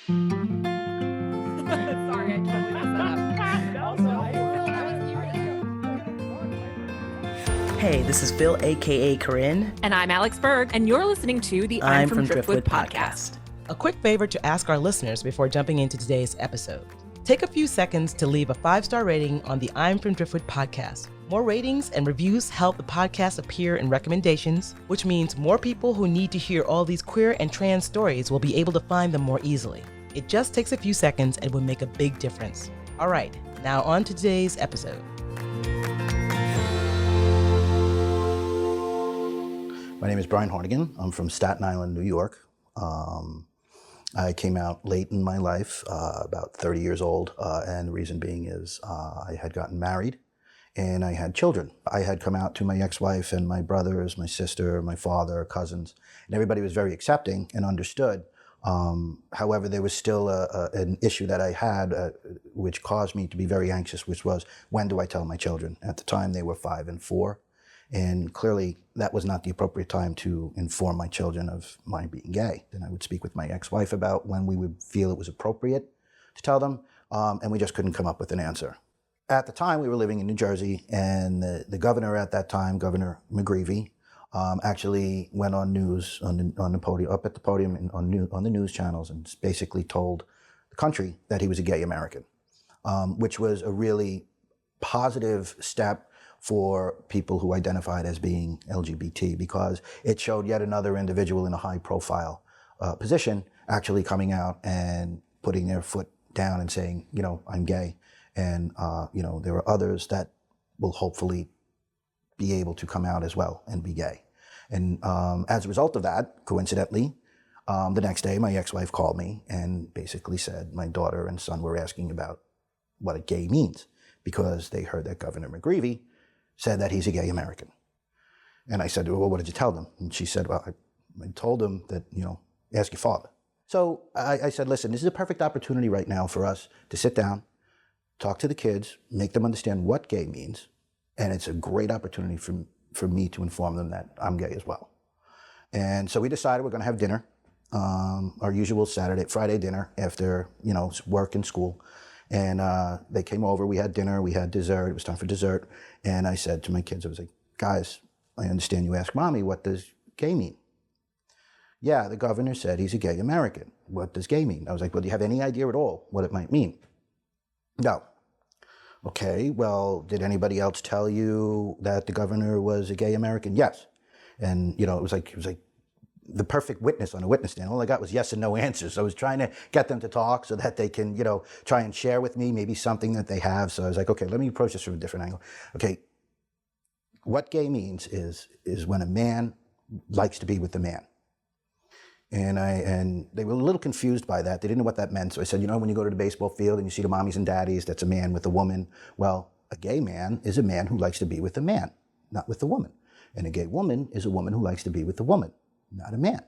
Sorry, I totally messed that up. Also, Hey, this is Phil, aka Corinne. and I'm Alex Berg, and you're listening to the I'm from Driftwood podcast. A quick favor to ask our listeners before jumping into today's episode. Take a few seconds to leave a 5-star rating on the I'm from Driftwood podcast. More ratings and reviews help the podcast appear in recommendations, which means more people who need to hear all these queer and trans stories will be able to find them more easily. It just takes a few seconds and will make a big difference. All right, now on to today's episode. My name is Brian Harnigan. I'm from Staten Island, New York. I came out late in my life, about 30 years old, and the reason being is I had gotten married and I had children. I had come out to my ex-wife and my brothers, my sister, my father, cousins, and everybody was very accepting and understood. However, there was still an issue that I had which caused me to be very anxious, which was, when do I tell my children? At the time, they were 5 and 4. And clearly, that was not the appropriate time to inform my children of my being gay. And I would speak with my ex-wife about when we would feel it was appropriate to tell them, and we just couldn't come up with an answer. At the time, we were living in New Jersey, and the governor at that time, Governor McGreevey, actually went on news, on the podium, up at the podium on the news channels, and basically told the country that he was a gay American, which was a really positive step for people who identified as being LGBT, because it showed yet another individual in a high-profile position actually coming out and putting their foot down and saying, you know, I'm gay. And, you know, there are others that will hopefully be able to come out as well and be gay. And as a result of that, coincidentally, the next day, my ex-wife called me and basically said my daughter and son were asking about what a gay means, because they heard that Governor McGreevey said that he's a gay American. And I said, well, what did you tell them? And she said, well, I told them that, you know, ask your father. So I said, listen, this is a perfect opportunity right now for us to sit down, talk to the kids, make them understand what gay means. And it's a great opportunity for me to inform them that I'm gay as well. And so we decided we're going to have dinner, our usual Friday dinner after, you know, work and school. And they came over, we had dinner, we had dessert, it was time for dessert. And I said to my kids, I was like, guys, I understand you ask mommy, what does gay mean? Yeah, the governor said he's a gay American. What does gay mean? I was like, well, do you have any idea at all what it might mean? No. Okay, well, did anybody else tell you that the governor was a gay American? Yes. And, you know, it was like the perfect witness on a witness stand. All I got was yes and no answers. So I was trying to get them to talk so that they can, you know, try and share with me maybe something that they have. So I was like, okay, let me approach this from a different angle. Okay, what gay means is when a man likes to be with a man. And they were a little confused by that. They didn't know what that meant. So I said, you know, when you go to the baseball field and you see the mommies and daddies, that's a man with a woman. Well, a gay man is a man who likes to be with a man, not with a woman. And a gay woman is a woman who likes to be with a woman, not a man.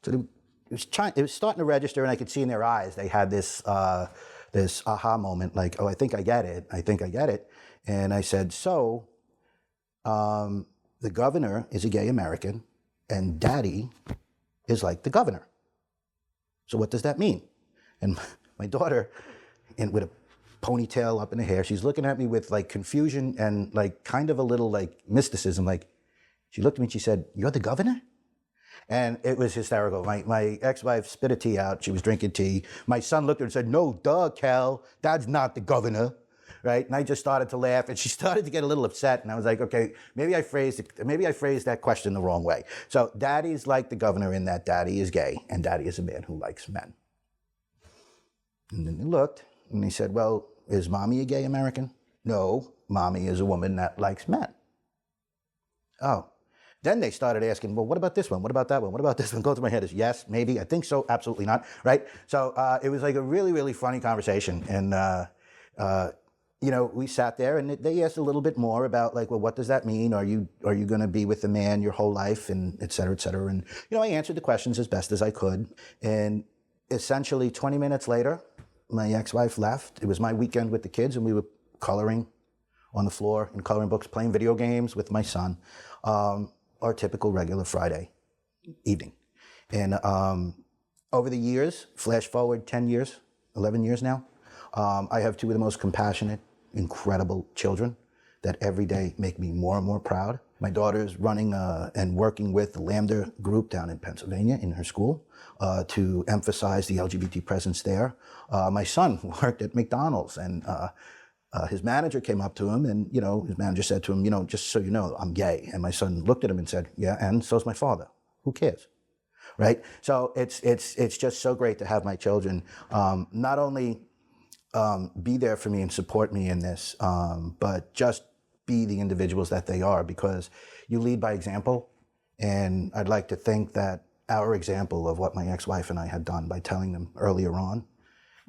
So it was starting to register, and I could see in their eyes they had this this aha moment, like, oh, I think I get it. I think I get it. And I said, so the governor is a gay American, and daddy is like the governor. So what does that mean? And my daughter, with a ponytail up in the hair, she's looking at me with like confusion and like kind of a little like mysticism. Like, she looked at me and she said, "You're the governor?" And it was hysterical. My ex-wife spit a tea out. She was drinking tea. My son looked at her and said, "No, duh, Cal, that's not the governor." Right? And I just started to laugh, and she started to get a little upset. And I was like, okay, maybe I phrased that question the wrong way. So daddy's like the governor in that daddy is gay, and daddy is a man who likes men. And then they looked, and they said, well, is mommy a gay American? No, mommy is a woman that likes men. Oh. Then they started asking, well, what about this one? What about that one? What about this one? Go through my head is yes, maybe, I think so, absolutely not, right? So it was like a really, really funny conversation. And you know, we sat there and they asked a little bit more about like, well, what does that mean? Are you going to be with a man your whole life, and et cetera, et cetera. And, you know, I answered the questions as best as I could. And essentially 20 minutes later, my ex-wife left. It was my weekend with the kids, and we were coloring on the floor in coloring books, playing video games with my son, our typical regular Friday evening. And Over the years, flash forward 10 years, 11 years now, I have two of the most compassionate, incredible children that every day make me more and more proud. My daughter's running and working with the Lambda group down in Pennsylvania in her school to emphasize the LGBT presence there. My son worked at McDonald's, and his manager came up to him, and his manager said to him, just so you know, I'm gay. And my son looked at him and said, yeah, and so's my father. Who cares? Right? So it's just so great to have my children not only be there for me and support me in this, but just be the individuals that they are, because you lead by example. And I'd like to think that our example of what my ex-wife and I had done by telling them earlier on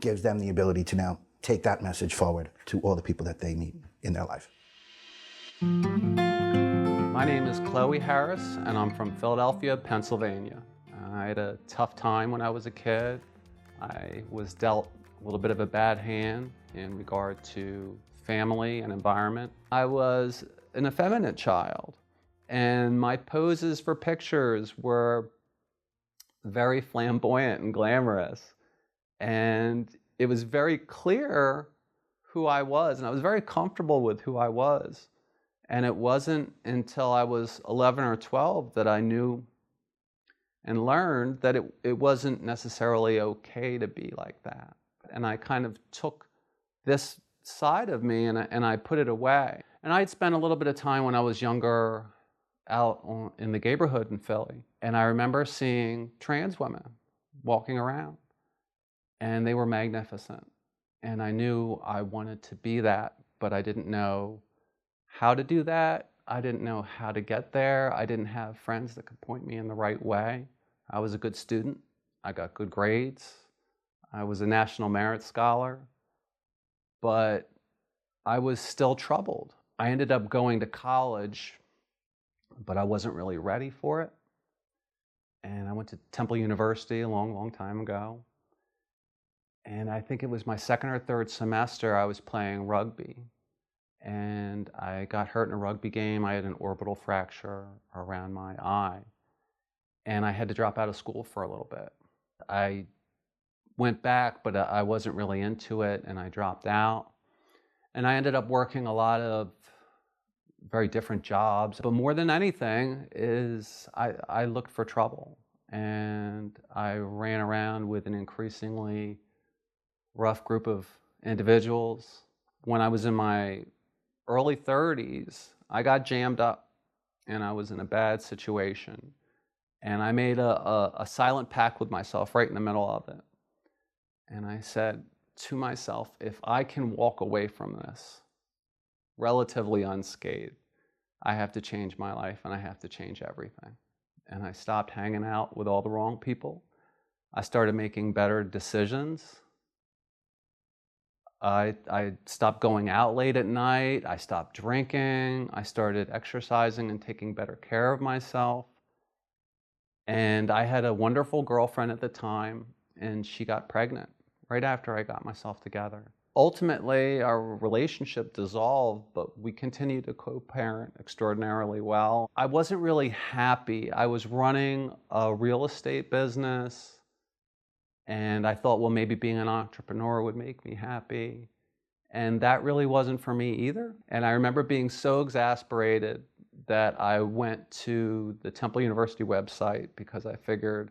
gives them the ability to now take that message forward to all the people that they meet in their life. My name is Chloe Harris, and I'm from Philadelphia, Pennsylvania. I had a tough time when I was a kid. I was dealt a little bit of a bad hand in regard to family and environment. I was an effeminate child, and my poses for pictures were very flamboyant and glamorous. And it was very clear who I was, and I was very comfortable with who I was. And it wasn't until I was 11 or 12 that I knew and learned that it wasn't necessarily okay to be like that. And I kind of took this side of me and I put it away. And I'd spent a little bit of time when I was younger out in the neighborhood in Philly. And I remember seeing trans women walking around, and they were magnificent. And I knew I wanted to be that, but I didn't know how to do that. I didn't know how to get there. I didn't have friends that could point me in the right way. I was a good student. I got good grades. I was a National Merit Scholar, but I was still troubled. I ended up going to college, but I wasn't really ready for it. And I went to Temple University a long, long time ago. And I think it was my second or third semester I was playing rugby. And I got hurt in a rugby game. I had an orbital fracture around my eye. And I had to drop out of school for a little bit. I went back, but I wasn't really into it, and I dropped out. And I ended up working a lot of very different jobs. But more than anything is I looked for trouble. And I ran around with an increasingly rough group of individuals. When I was in my early 30s, I got jammed up, and I was in a bad situation. And I made a silent pact with myself right in the middle of it. And I said to myself, if I can walk away from this relatively unscathed, I have to change my life, and I have to change everything. And I stopped hanging out with all the wrong people. I started making better decisions. I stopped going out late at night. I stopped drinking. I started exercising and taking better care of myself. And I had a wonderful girlfriend at the time, and she got pregnant right after I got myself together. Ultimately, our relationship dissolved, but we continued to co-parent extraordinarily well. I wasn't really happy. I was running a real estate business, and I thought, well, maybe being an entrepreneur would make me happy. And that really wasn't for me either. And I remember being so exasperated that I went to the Temple University website because I figured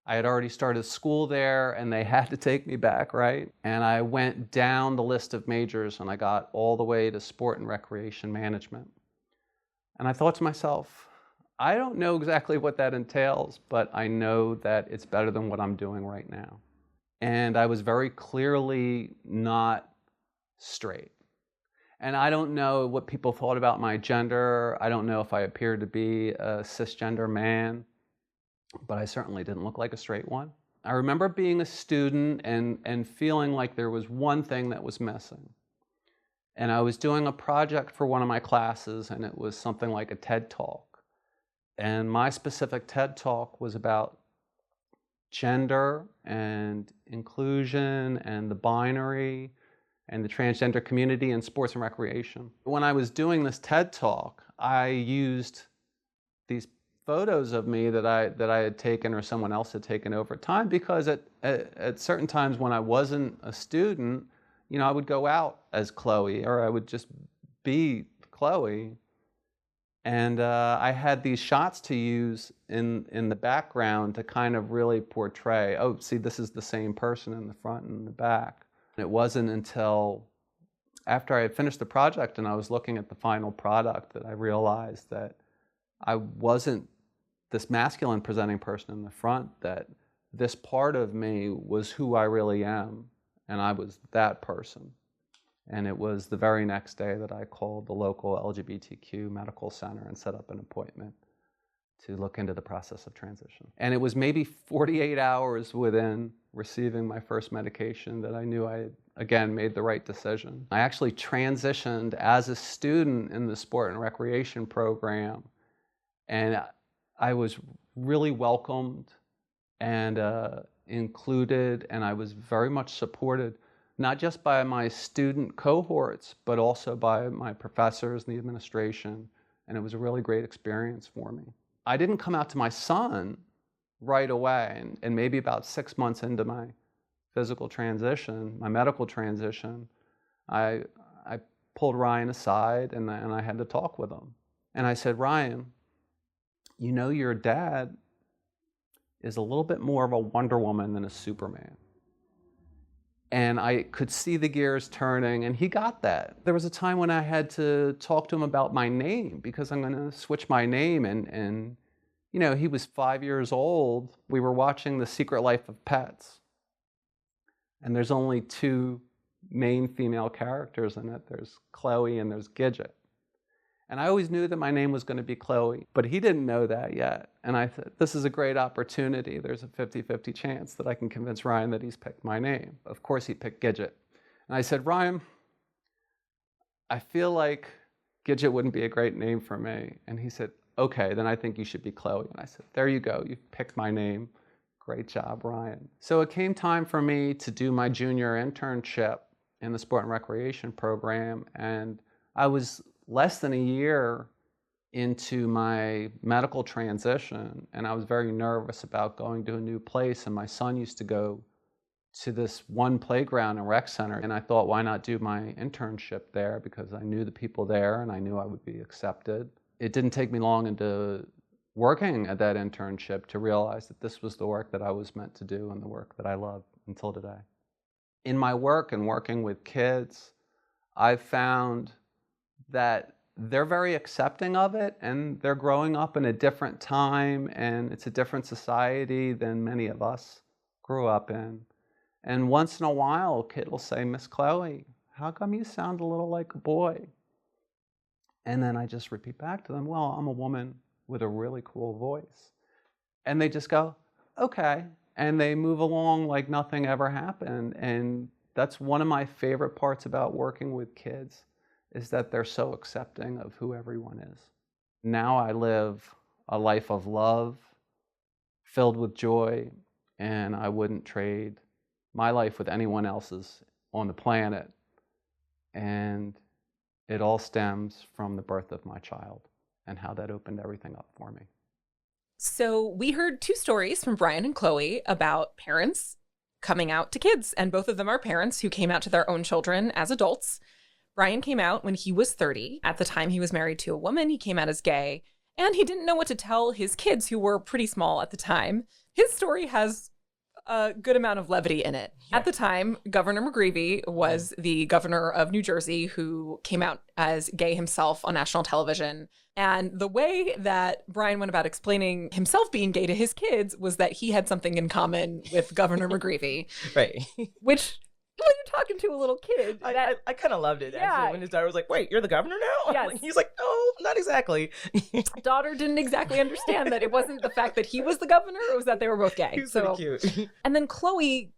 I had already started school there and they had to take me back, right? And I went down the list of majors and I got all the way to sport and recreation management. And I thought to myself, I don't know exactly what that entails, but I know that it's better than what I'm doing right now. And I was very clearly not straight. And I don't know what people thought about my gender. I don't know if I appeared to be a cisgender man, but I certainly didn't look like a straight one. I remember being a student and feeling like there was one thing that was missing. And I was doing a project for one of my classes, and it was something like a TED Talk. And my specific TED Talk was about gender and inclusion and the binary and the transgender community in sports and recreation. When I was doing this TED Talk, I used these photos of me that I had taken or someone else had taken over time, because at certain times when I wasn't a student, you know, I would go out as Chloe, or I would just be Chloe. And I had these shots to use in the background to kind of really portray, oh, see, this is the same person in the front and the back. And it wasn't until after I had finished the project and I was looking at the final product that I realized that I wasn't this masculine presenting person in the front, that this part of me was who I really am, and I was that person. And it was the very next day that I called the local LGBTQ medical center and set up an appointment to look into the process of transition. And it was maybe 48 hours within receiving my first medication that I knew I had, again, made the right decision. I actually transitioned as a student in the sport and recreation program, and I was really welcomed and included, and I was very much supported, not just by my student cohorts, but also by my professors and the administration, and it was a really great experience for me. I didn't come out to my son right away, and maybe about 6 months into my physical transition, my medical transition, I pulled Ryan aside and I had to talk with him. And I said, Ryan, you know your dad is a little bit more of a Wonder Woman than a Superman. And I could see the gears turning, and he got that. There was a time when I had to talk to him about my name, because I'm going to switch my name. And you know, he was 5 years old. We were watching The Secret Life of Pets. And there's only 2 main female characters in it. There's Chloe and there's Gidget. And I always knew that my name was going to be Chloe, but he didn't know that yet. And I thought, this is a great opportunity. There's a 50-50 chance that I can convince Ryan that he's picked my name. Of course, he picked Gidget. And I said, Ryan, I feel like Gidget wouldn't be a great name for me. And he said, okay, then I think you should be Chloe. And I said, there you go. You've picked my name. Great job, Ryan. So it came time for me to do my junior internship in the sport and recreation program. And I was less than a year into my medical transition, and I was very nervous about going to a new place. And my son used to go to this one playground and rec center, and I thought, why not do my internship there, because I knew the people there and I knew I would be accepted. It didn't take me long into working at that internship to realize that this was the work that I was meant to do and the work that I love until today. In my work and working with kids, I've found that they're very accepting of it, and they're growing up in a different time, and it's a different society than many of us grew up in. And once in a while, a kid will say, Miss Chloe, how come you sound a little like a boy? And then I just repeat back to them, well, I'm a woman with a really cool voice. And they just go, okay. And they move along like nothing ever happened. And that's one of my favorite parts about working with kids, is that they're so accepting of who everyone is. Now I live a life of love, filled with joy, and I wouldn't trade my life with anyone else's on the planet. And it all stems from the birth of my child and how that opened everything up for me. So we heard 2 stories from Brian and Chloe about parents coming out to kids, and both of them are parents who came out to their own children as adults. Brian came out when he was 30. At the time he was married to a woman, he came out as gay, and he didn't know what to tell his kids, who were pretty small at the time. His story has a good amount of levity in it. Yeah. At the time, Governor McGreevey was the governor of New Jersey, who came out as gay himself on national television. And the way that Brian went about explaining himself being gay to his kids was that he had something in common with Governor McGreevey. Right. Which, when you're talking to a little kid, I kind of loved it, actually, when his daughter was like, wait, you're the governor now? Yes. He's like, no, not exactly. Daughter didn't exactly understand that it wasn't the fact that he was the governor, it was that they were both gay. He was pretty cute. And then Chloe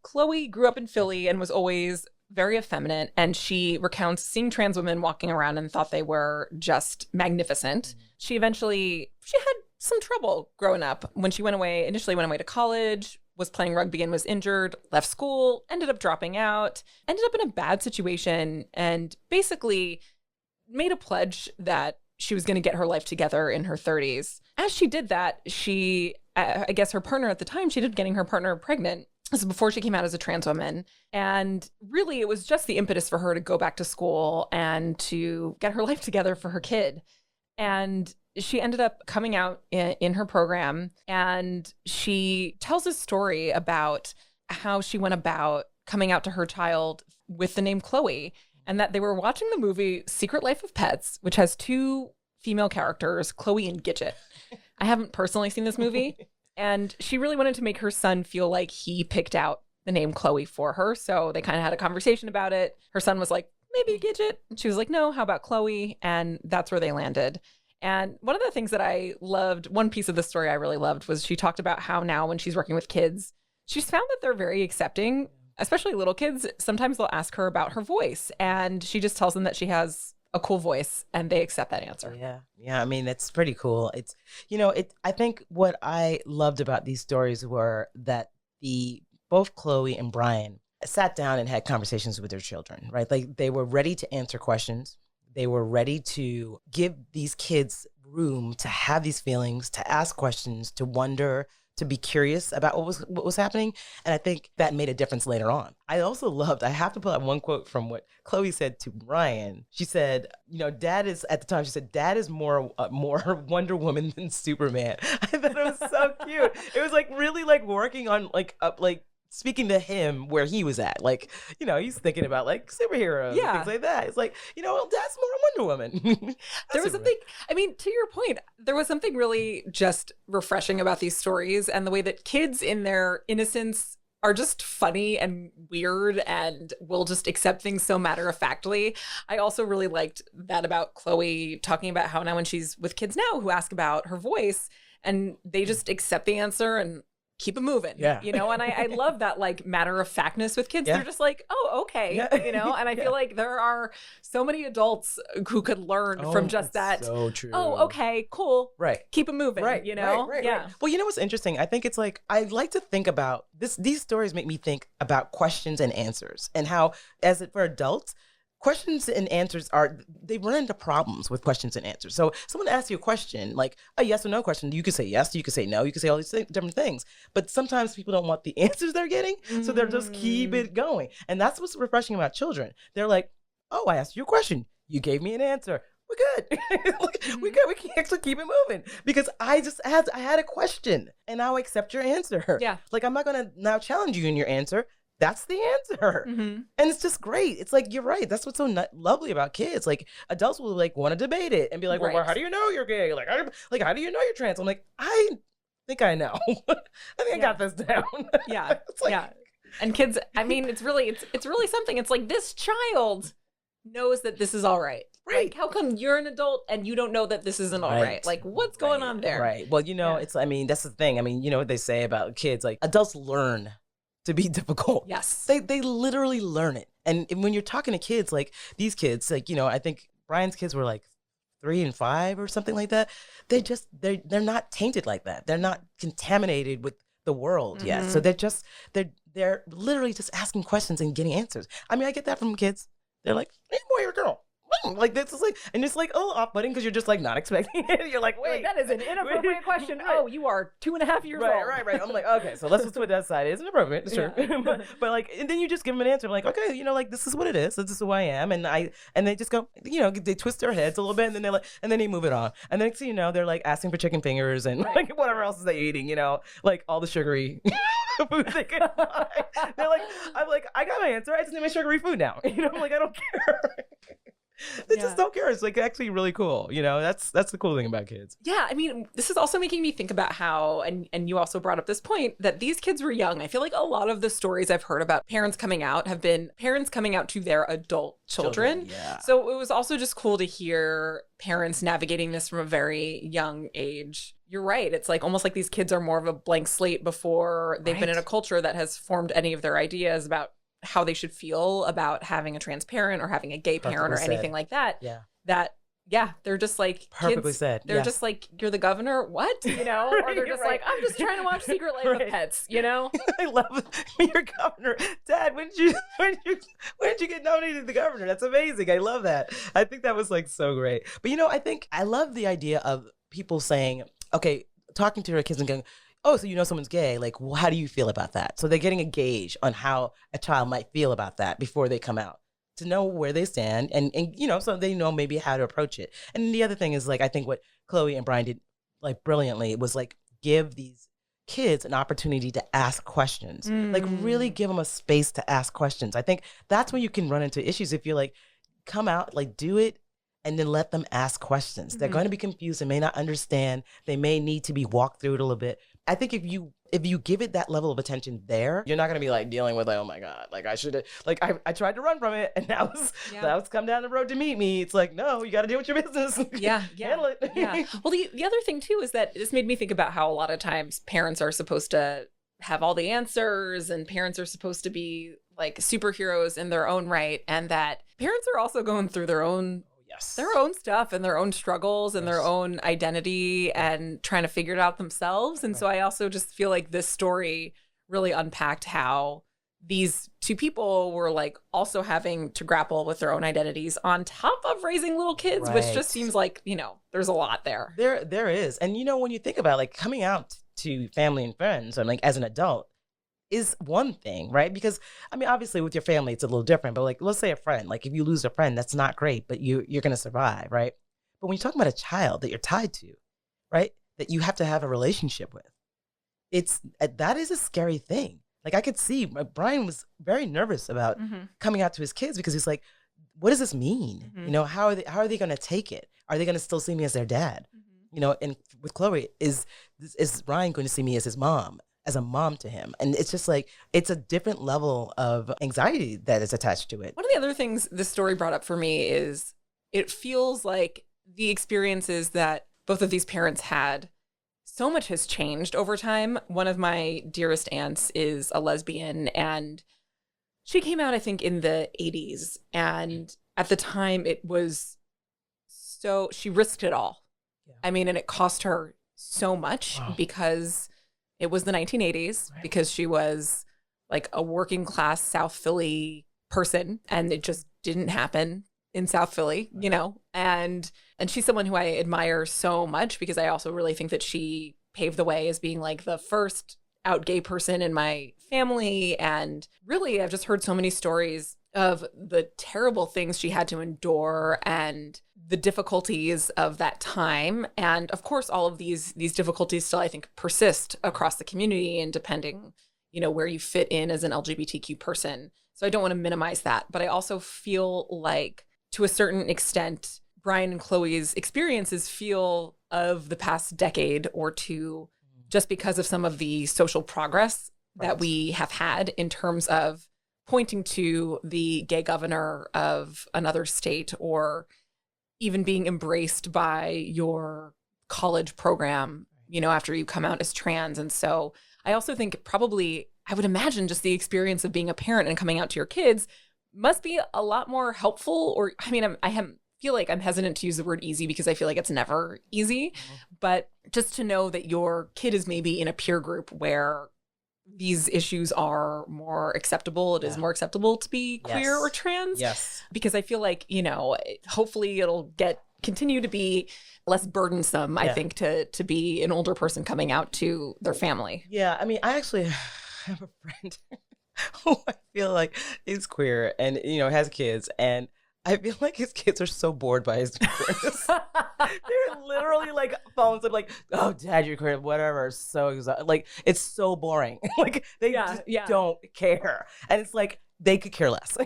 grew up in Philly and was always very effeminate, and she recounts seeing trans women walking around and thought they were just magnificent. She had some trouble growing up. When she initially went away to college, was playing rugby and was injured, left school, ended up dropping out, ended up in a bad situation, and basically made a pledge that she was going to get her life together in her 30s. As she did that, I guess her partner at the time, she ended up getting her partner pregnant. This is before she came out as a trans woman. And really, it was just the impetus for her to go back to school and to get her life together for her kid. And she ended up coming out in her program. And she tells a story about how she went about coming out to her child with the name Chloe, and that they were watching the movie Secret Life of Pets, which has two female characters, Chloe and Gidget. I haven't personally seen this movie. And she really wanted to make her son feel like he picked out the name Chloe for her. So they kind of had a conversation about it. Her son was like, maybe Gidget. And she was like, no, how about Chloe? And that's where they landed. And one of the things that I loved, one piece of the story I really loved, was she talked about how now when she's working with kids, she's found that they're very accepting, especially little kids. Sometimes they'll ask her about her voice, and she just tells them that she has a cool voice, and they accept that answer. Yeah. I mean, it's pretty cool. It's, I think what I loved about these stories were that both Chloe and Brian sat down and had conversations with their children, right? Like they were ready to answer questions. They were ready to give these kids room to have these feelings, to ask questions, to wonder, to be curious about what was happening. And I think that made a difference later on. I also I have to pull out one quote from what Chloe said to Brian. She said, Dad is more Wonder Woman than Superman. I thought it was so cute. It was like really like working on speaking to him where he was at. Like, he's thinking about like superheroes and things like that. It's like, well, Dad's more Wonder Woman. There was something, I mean, to your point, there was something really just refreshing about these stories and the way that kids in their innocence are just funny and weird and will just accept things so matter-of-factly. I also really liked that about Chloe talking about how now when she's with kids now who ask about her voice and they just accept the answer and keep it moving, and I love that like matter of factness with kids. They're just like, oh, okay, and I feel like there are so many adults who could learn from just that. So true. Oh, okay, cool. Right. Keep it moving. Right. Right. Well, what's interesting? I think it's like, I like to think about this. These stories make me think about questions and answers and how, for adults, questions and answers they run into problems with questions and answers. So someone asks you a question, like a yes or no question, you could say yes, you could say no, you could say all these different things. But sometimes people don't want the answers they're getting, so they'll just keep it going. And that's what's refreshing about children. They're like, oh, I asked you a question. You gave me an answer. We're good. We're good. We can actually keep it moving because I had a question and now I accept your answer. Yeah. Like, I'm not going to now challenge you in your answer. That's the answer. And it's just great. It's like, you're right. That's what's so lovely about kids. Like, adults will like want to debate it and be like, well, how do you know you're gay? Like, how do you know you're trans? I'm like, I think I know. I think I got this down. It's like, And kids, I mean, it's really something. It's like, this child knows that this is all right. Right. Like, how come you're an adult and you don't know that this isn't all right? Like, what's going on there? Right. Well, it's, I mean, that's the thing. I mean, you know what they say about kids, like adults learn to be difficult. Yes. They literally learn it. And when you're talking to kids, like these kids, like, I think Brian's kids were like 3 and 5 or something like that. They're not tainted like that. They're not contaminated with the world yet. So they're literally just asking questions and getting answers. I mean, I get that from kids. They're like, hey, boy or girl. Like, this is like, and it's like, oh, off-putting because you're just like not expecting it. You're like, wait, that is an inappropriate question. Right. Oh, you are 2.5 years old. Right. I'm like, okay, so let's just put that aside. It's inappropriate, sure. but like, and then you just give them an answer. I'm like, okay, like, this is what it is. This is who I am. And they just go, they twist their heads a little bit, and then they're like, and then they move it on. And then so they're like asking for chicken fingers and like whatever else is they eating, like all the sugary food they can buy. They're like, I'm like, I got my answer. I just need my sugary food now. I'm like, I don't care. They just don't care. It's like actually really cool. That's the cool thing about kids. Yeah. I mean, this is also making me think about how, and you also brought up this point, that these kids were young. I feel like a lot of the stories I've heard about parents coming out have been parents coming out to their adult children. Yeah. So it was also just cool to hear parents navigating this from a very young age. You're right. It's like almost like these kids are more of a blank slate before they've been in a culture that has formed any of their ideas about how they should feel about having a trans parent or having a gay parent or anything like that. Yeah. That Yeah, they're just like Perfectly kids, said. They're Yeah. just like, you're the governor, what? You know, or they're just Right. like, I'm just trying to watch Secret Life Right. of Pets. You know, I love your governor. Dad, when did you get nominated to the governor? That's amazing. I love that. I think that was like so great. But I love the idea of people saying, okay, talking to their kids and going, oh, so you know someone's gay. Like, well, how do you feel about that? So they're getting a gauge on how a child might feel about that before they come out, to know where they stand and so they know maybe how to approach it. And the other thing is, like, I think what Chloe and Brian did like brilliantly was like give these kids an opportunity to ask questions, like really give them a space to ask questions. I think that's when you can run into issues if you're like, come out, like do it, and then let them ask questions. They're going to be confused. They may not understand. They may need to be walked through it a little bit. I think if you give it that level of attention there, you're not going to be like dealing with like, oh my God, like I should have, like I tried to run from it and now it's come down the road to meet me. It's like, no, you got to deal with your business. Yeah. Handle it. Yeah. Well, the other thing too is that this made me think about how a lot of times parents are supposed to have all the answers and parents are supposed to be like superheroes in their own right, and that parents are also going through their own stuff and their own struggles and their own identity and trying to figure it out themselves. And so I also just feel like this story really unpacked how these two people were like also having to grapple with their own identities on top of raising little kids, which just seems like, there's a lot there. There is. And when you think about like coming out to family and friends, and like as an adult, is one thing, right? Because I mean, obviously with your family, it's a little different, but like, let's say a friend, like if you lose a friend, that's not great, but you're going to survive, right? But when you're talking about a child that you're tied to, right? That you have to have a relationship with, that is a scary thing. Like I could see Brian was very nervous about coming out to his kids because he's like, what does this mean? How are they going to take it? Are they going to still see me as their dad? And with Chloe, is Brian going to see me as his mom? As a mom to him. And it's just like, it's a different level of anxiety that is attached to it. One of the other things this story brought up for me is it feels like the experiences that both of these parents had, so much has changed over time. One of my dearest aunts is a lesbian, and she came out, I think, in the 80s. And at the time she risked it all. Yeah. I mean, and it cost her so much because it was the 1980s, because she was like a working class South Philly person, and it just didn't happen in South Philly, and she's someone who I admire so much because I also really think that she paved the way as being like the first out gay person in my family. And really, I've just heard so many stories of the terrible things she had to endure and the difficulties of that time. And of course, all of these difficulties still, I think, persist across the community, and depending, where you fit in as an LGBTQ person. So I don't want to minimize that. But I also feel like, to a certain extent, Brian and Chloe's experiences feel of the past decade or two, just because of some of the social progress that we have had in terms of pointing to the gay governor of another state, or even being embraced by your college program, after you come out as trans. And so I also think probably, I would imagine just the experience of being a parent and coming out to your kids must be a lot more helpful. Or, I mean, feel like I'm hesitant to use the word easy because I feel like it's never easy, but just to know that your kid is maybe in a peer group where these issues are more acceptable. It is more acceptable to be queer or trans. Yes. Because I feel like, hopefully it'll continue to be less burdensome, I think, to be an older person coming out to their family. Yeah. I mean, I actually have a friend who I feel like is queer and, has kids, and I feel like his kids are so bored by his queerness. They're literally like phones up like, oh, Dad, you're queer, whatever. So exhausted. Like, it's so boring. Like, they just don't care. And it's like, they could care less.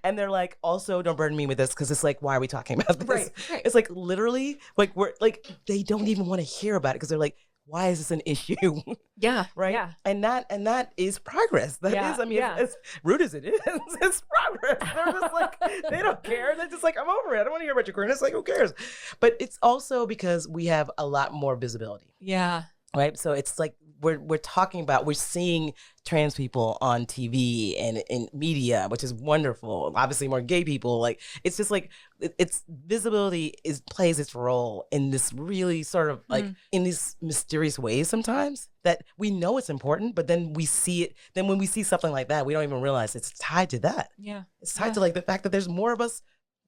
And they're like, also, don't burden me with this, because it's like, why are we talking about this? Right. It's like, literally, like, we're like, they don't even want to hear about it because they're like, why is this an issue? Yeah. Right. Yeah. And that is progress. That is, I mean, as rude as it is, it's progress. They're just like, they don't care. They're just like, I'm over it. I don't want to hear about your queerness. Like, who cares? But it's also because we have a lot more visibility. Yeah. Right. So it's like we're talking about, we're seeing trans people on TV and in media, which is wonderful. Obviously more gay people. Like, it's just like, it's visibility plays its role in this really sort of like in these mysterious ways sometimes that we know it's important, but then we see it. Then when we see something like that, we don't even realize it's tied to that. Yeah. It's tied to like the fact that there's more of us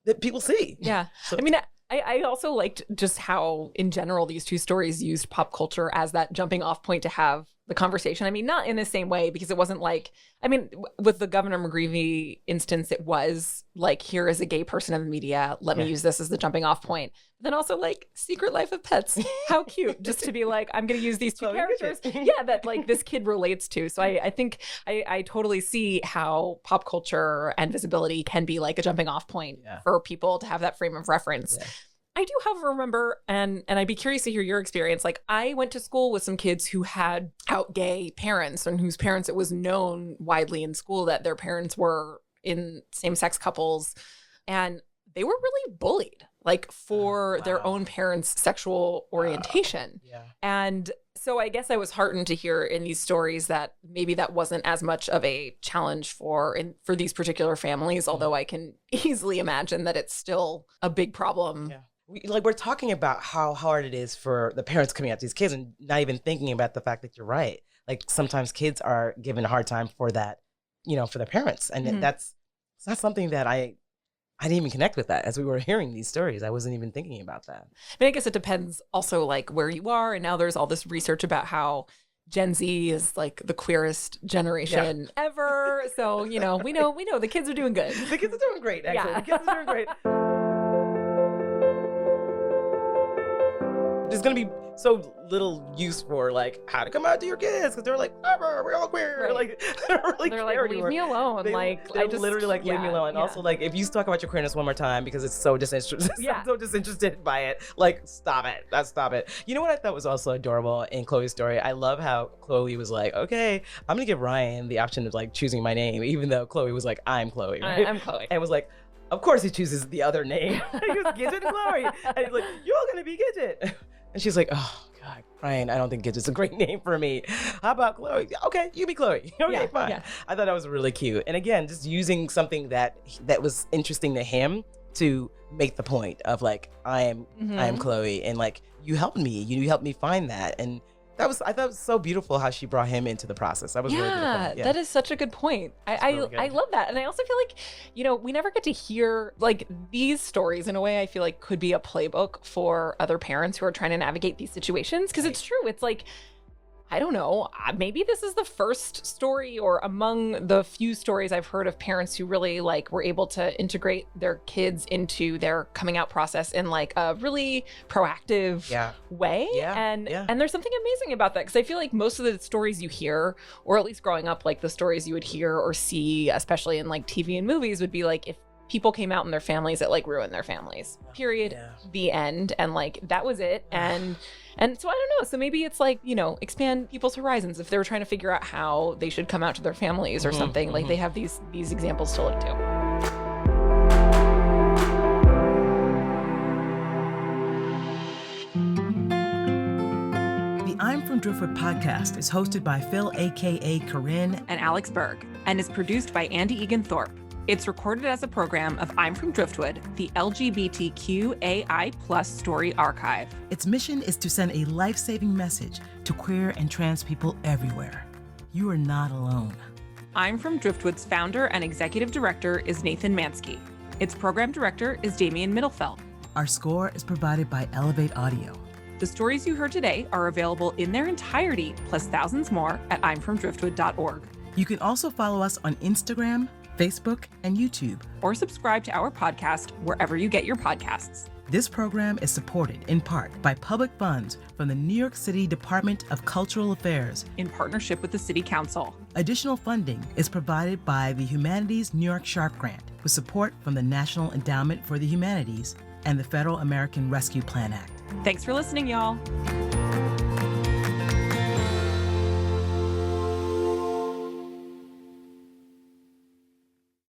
that people see. Yeah. So, I mean, I also liked just how, in general, these two stories used pop culture as that jumping off point to have the conversation. I mean, not in the same way, because it wasn't like, I mean, with the Governor McGreevey instance, it was like, here is a gay person in the media. Let me use this as the jumping off point. But then also like Secret Life of Pets. How cute. Just to be like, I'm going to use these two characters. Yeah, that like this kid relates to. So I think I totally see how pop culture and visibility can be like a jumping off point for people to have that frame of reference. Yeah. I do, however, remember, and I'd be curious to hear your experience. Like, I went to school with some kids who had out gay parents and whose parents, it was known widely in school that their parents were in same-sex couples, and they were really bullied, like, for their own parents' sexual orientation. Yeah. And so I guess I was heartened to hear in these stories that maybe that wasn't as much of a challenge for these particular families, although I can easily imagine that it's still a big problem. Yeah. We're talking about how hard it is for the parents coming out to these kids and not even thinking about the fact that you're right. Like, sometimes kids are given a hard time for that, for their parents. And it's not something that I didn't even connect with that as we were hearing these stories. I wasn't even thinking about that. I mean, I guess it depends also like where you are. And now there's all this research about how Gen Z is like the queerest generation ever. So, we know the kids are doing good. The kids are doing great, actually. The kids are doing great. There's going to be so little use for like how to come out to your kids, because they're like, we're all queer. Right. Like, they're like, leave me alone. They literally like, leave me alone. And also, like, if you talk about your queerness one more time because it's so disinterested, I'm so disinterested by it, like, stop it. Stop it. You know what I thought was also adorable in Chloe's story? I love how Chloe was like, okay, I'm going to give Ryan the option of like choosing my name, even though Chloe was like, I'm Chloe. Right? I'm Chloe. And was like, of course he chooses the other name. He was Gidget Chloe. And he's like, you're all going to be Gidget. And she's like, oh, God, Ryan, I don't think Gidget's a great name for me. How about Chloe? Okay, you be Chloe. Okay, fine. Yeah. I thought that was really cute. And again, just using something that was interesting to him to make the point of like, I am Chloe. And like, you helped me. You helped me find that. And I thought it was so beautiful how she brought him into the process. That was really beautiful. Yeah, that is such a good point. I love that. And I also feel like, we never get to hear like these stories in a way I feel like could be a playbook for other parents who are trying to navigate these situations. Because it's true. It's like, I don't know, maybe this is the first story or among the few stories I've heard of parents who really like were able to integrate their kids into their coming out process in like a really proactive way. And there's something amazing about that, because I feel like most of the stories you hear, or at least growing up, like the stories you would hear or see, especially in like TV and movies, would be like if people came out in their families, it like ruined their families. Period. The end. And like that was it. And so I don't know. So maybe it's like, expand people's horizons if they were trying to figure out how they should come out to their families or something. Like they have these examples to look to. The I'm from Driftwood podcast is hosted by Phil, aka Corinne, and Alex Berg, and is produced by Andy Egan Thorpe. It's recorded as a program of I'm from Driftwood, the LGBTQAI+ story archive. Its mission is to send a life-saving message to queer and trans people everywhere. You are not alone. I'm from Driftwood's founder and executive director is Nathan Mansky. Its program director is Damian Mittelfeld. Our score is provided by Elevate Audio. The stories you heard today are available in their entirety, plus thousands more, at I'mFromDriftwood.org. You can also follow us on Instagram, Facebook, and YouTube. Or subscribe to our podcast wherever you get your podcasts. This program is supported in part by public funds from the New York City Department of Cultural Affairs in partnership with the City Council. Additional funding is provided by the Humanities New York Sharp Grant with support from the National Endowment for the Humanities and the Federal American Rescue Plan Act. Thanks for listening, y'all.